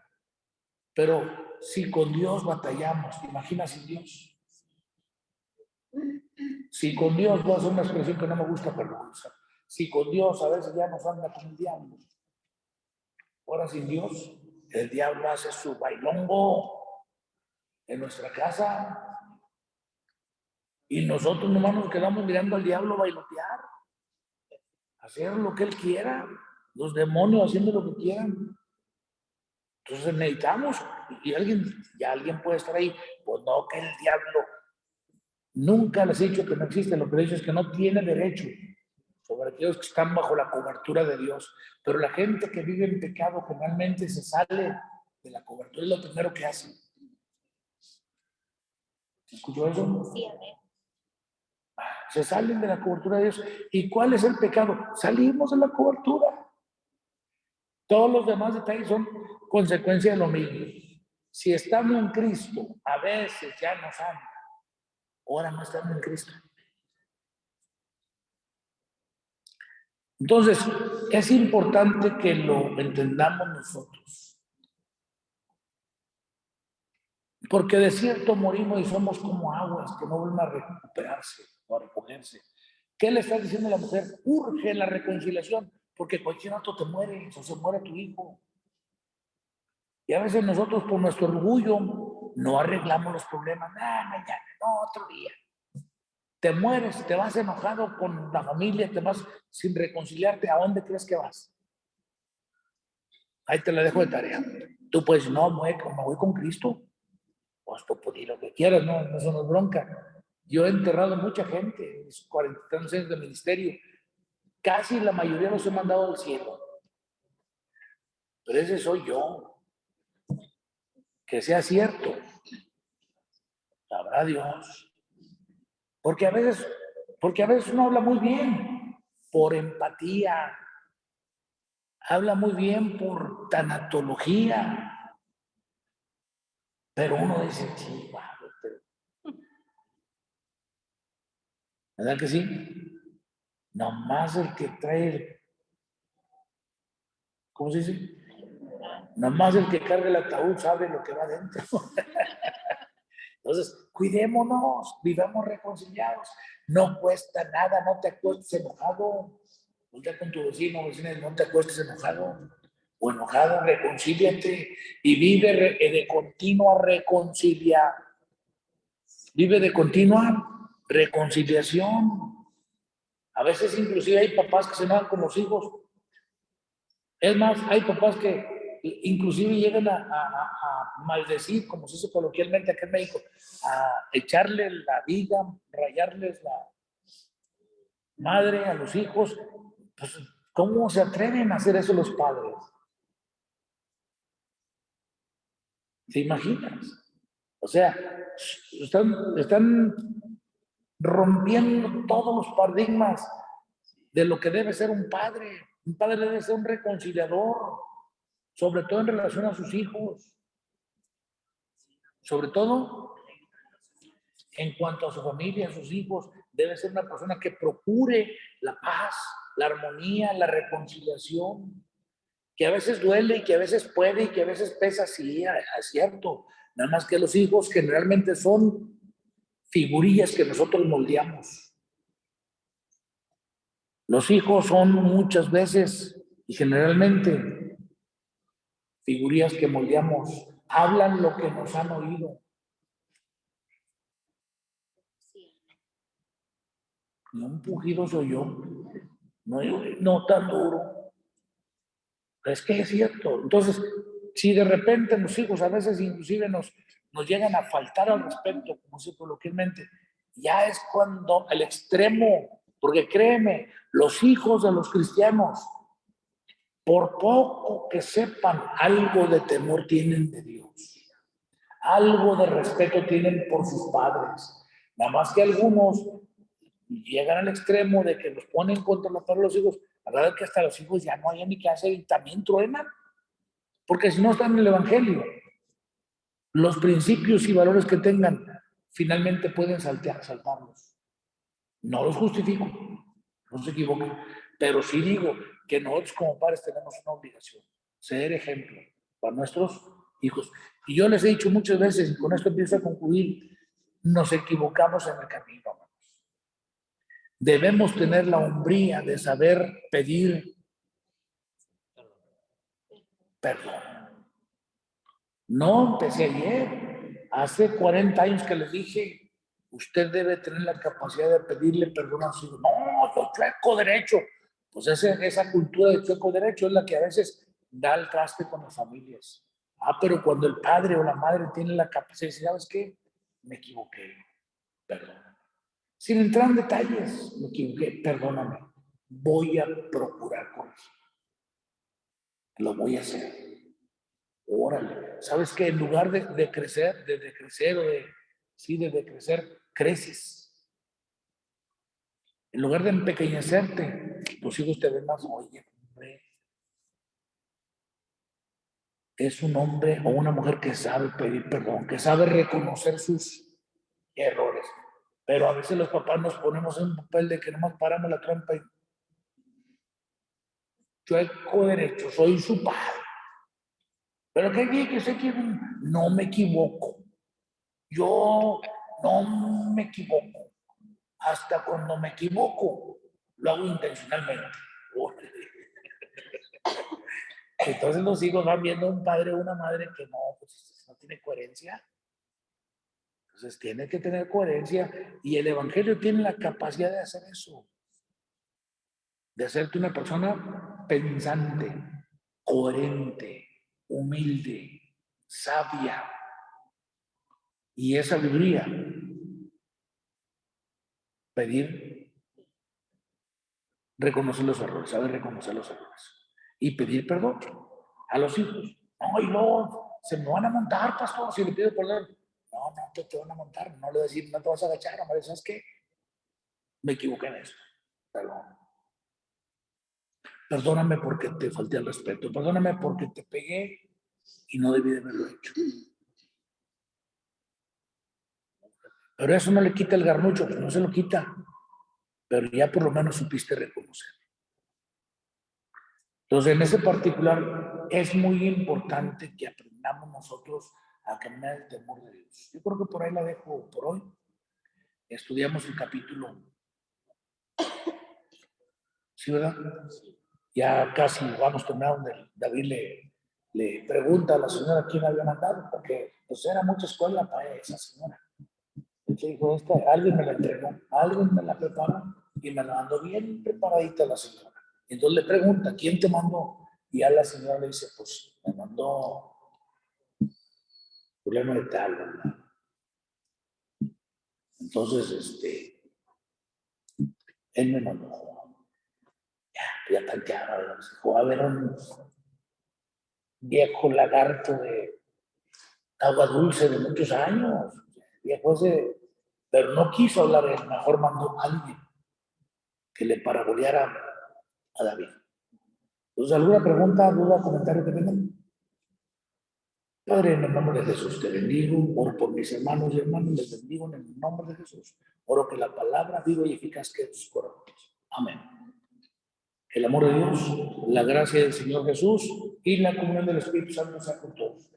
Pero si con Dios batallamos, ¿te imaginas sin Dios? Si con Dios, voy a hacer una expresión que no me gusta, pero si con Dios a veces ya nos anda con el diablo, ahora sin Dios, el diablo hace su bailongo en nuestra casa y nosotros nomás nos quedamos mirando al diablo bailotear, hacer lo que él quiera, los demonios haciendo lo que quieran. Entonces necesitamos, y alguien puede estar ahí, pues no, que el diablo, nunca les he dicho que no existe, lo que les he dicho es que no tiene derecho sobre aquellos que están bajo la cobertura de Dios. Pero la gente que vive en pecado generalmente se sale de la cobertura, es lo primero que hace. ¿Escuchó eso? Sí, amén. Se salen de la cobertura de Dios. ¿Y cuál es el pecado? Salimos de la cobertura. Todos los demás detalles son consecuencia de lo mismo. Si estamos en Cristo, a veces ya nos anda. Ahora no estamos en Cristo. Entonces, es importante que lo entendamos nosotros. Porque de cierto morimos y somos como aguas que no vuelven a recuperarse o a recogerse. ¿Qué le está diciendo la mujer? Urge la reconciliación, porque cualquier rato te mueres o se muere tu hijo. Y a veces nosotros por nuestro orgullo no arreglamos los problemas. Mañana, no, otro día. Te mueres, te vas enojado con la familia, te vas sin reconciliarte. ¿A dónde crees que vas? Ahí te la dejo de tarea. Tú pues no, me voy con Cristo. Pues tú puedes lo que quieras, no, eso no es bronca. Yo he enterrado mucha gente en mis 43 años de ministerio. Casi la mayoría los he mandado al cielo. Pero ese soy yo. Que sea cierto. Sabrá Dios. Porque a veces uno habla muy bien por empatía, habla muy bien por tanatología, pero uno dice, sí, ¿verdad que sí? Nomás el que trae, ¿cómo se dice? Nomás el que carga el ataúd sabe lo que va adentro. Entonces, cuidémonos, vivamos reconciliados. No cuesta nada, no te acuestes enojado. Voltea con tu vecino, vecina, no te acuestes enojado o enojado, reconcíliate y vive de continua reconciliación. Vive de continua reconciliación. A veces inclusive hay papás que se enojan con los hijos. Es más, hay papás que inclusive llegan a maldecir, como se dice coloquialmente aquí en México, a echarle la viga, rayarles la madre a los hijos Pues, ¿cómo se atreven a hacer eso los padres? ¿Te imaginas? O sea, están rompiendo todos los paradigmas de lo que debe ser un padre. Un padre debe ser un reconciliador, sobre todo en relación a sus hijos, sobre todo en cuanto a su familia, a sus hijos. Debe ser una persona que procure la paz, la armonía, la reconciliación, que a veces duele y que a veces puede y que a veces pesa, sí, es cierto. Nada más que los hijos generalmente son figurillas que nosotros moldeamos. Los hijos son muchas veces y generalmente figurillas que moldeamos, hablan lo que nos han oído. No, un pujido soy yo, no tan duro. Es que es cierto. Entonces, si de repente los hijos a veces inclusive nos llegan a faltar al respeto, como se coloquialmente, ya es cuando el extremo, porque créeme, los hijos de los cristianos, por poco que sepan, algo de temor tienen de Dios, algo de respeto tienen por sus padres. Nada más que algunos llegan al extremo de que los ponen contra la pared los hijos, a la verdad que hasta los hijos ya no hay ni qué hacer y también truenan, porque si no están en el Evangelio, los principios y valores que tengan finalmente pueden saltarlos. No los justifico, no se equivoquen, pero sí digo que nosotros como padres tenemos una obligación, ser ejemplo para nuestros hijos. Y yo les he dicho muchas veces, y con esto empiezo a concluir, nos equivocamos en el camino. Debemos tener la hombría de saber pedir perdón. No empecé ayer, hace 40 años que les dije, usted debe tener la capacidad de pedirle perdón a su hijo. No, yo chueco derecho. Pues esa cultura de chueco derecho es la que a veces da el traste con las familias. Pero cuando el padre o la madre tiene la capacidad, ¿sabes qué? Me equivoqué, perdón. Sin entrar en detalles, me equivoqué, perdóname. Voy a procurar corregir. Lo voy a hacer. Órale. ¿Sabes qué? En lugar de crecer, de decrecer o de decrecer, creces. En lugar de empequeñecerte, tus hijos te ven más, oye, hombre, es un hombre o una mujer que sabe pedir perdón, que sabe reconocer sus errores. Pero a veces los papás nos ponemos en un papel de que nomás paramos la trampa y chueco derecho, soy su padre. Pero qué bien que sé que no me equivoco. Yo no me equivoco. Hasta cuando me equivoco, lo hago intencionalmente. Entonces los hijos van viendo a un padre o una madre que no, pues no tiene coherencia. Entonces tiene que tener coherencia y el Evangelio tiene la capacidad de hacer eso, de hacerte una persona pensante, coherente, humilde, sabia. Y esa sabiduría, pedir, reconocer los errores, saber reconocer los errores y pedir perdón a los hijos. No, y luego se me van a montar, pastor, si le pido perdón. No, no te van a montar, no le voy a decir, no te vas a agachar, no, ¿sabes qué? Me equivoqué en esto, perdón. Perdóname porque te falté al respeto, perdóname porque te pegué y no debí de haberlo hecho. Pero eso no le quita el garnucho, pues no se lo quita, pero ya por lo menos supiste reconocer. Entonces, en ese particular, es muy importante que aprendamos nosotros a caminar el temor de Dios. Yo creo que por ahí la dejo por hoy. Estudiamos el capítulo. ¿Sí, verdad? Ya casi vamos a terminar donde David le pregunta a la señora quién había mandado, porque pues era mucha escuela para esa señora. Entonces dijo, alguien me la entregó, alguien me la preparó y me la mandó bien preparadita la señora. Entonces le pregunta, ¿quién te mandó? Y a la señora le dice, pues me mandó Julián de tal, ¿verdad? Entonces, él me mandó. Ya, ya tanteaba, se fue a ver un viejo lagarto de agua dulce de muchos años, viejo ese, pero no quiso hablar él, mejor mandó a alguien que le paraboleara a David. Entonces, ¿alguna pregunta, duda, comentario que tengan? Padre, en el nombre de Jesús te bendigo, oro por mis hermanos y hermanas, les bendigo en el nombre de Jesús. Oro que la palabra viva y eficaz quede en sus corazones. Amén. El amor de Dios, la gracia del Señor Jesús y la comunión del Espíritu Santo sea con todos.